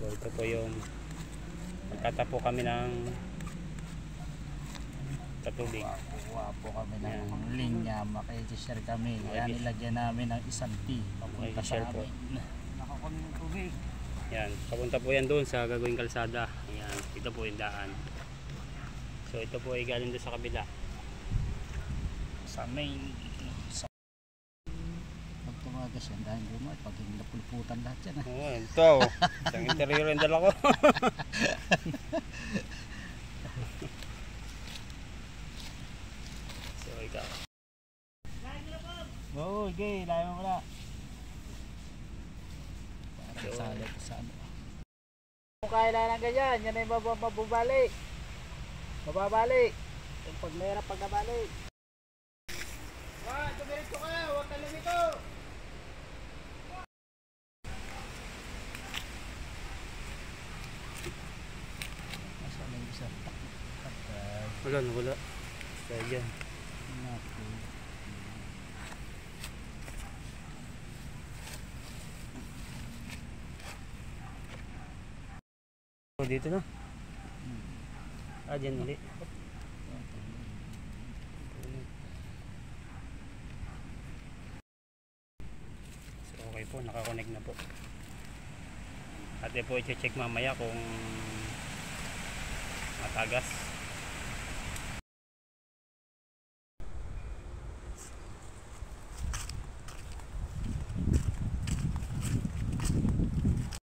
So ito po yung magtatapo kami ng patubig. Kuha po kami ng linya, makikishare kami. Kaya nilagyan namin ng isang T papunta sa amin. Nakakunin ng tubig. Yan, papunta po yan doon sa gagawing kalsada. Yan, ito po yung daan. So ito po ay galing doon sa kabila. Sa main. Pag tumagas yan, dahil gumay, pag hindi napulputan lahat yan. Oo, ito. Isang interior yung dala ko. So ikaw. Oo, okay, layo mo wala. Para salit sa ano. Kung kailangan ganyan, yan ay mababalik. Mababalik. Yung pag mayroon pag nabalik. Tumirit ko ka, huwag ka lumito. Nasa lang isa. Wala. Kaya dyan. Dito na. Dyan ulit. So okay po, nakakonect na po. At po i-check mamaya kung matagas.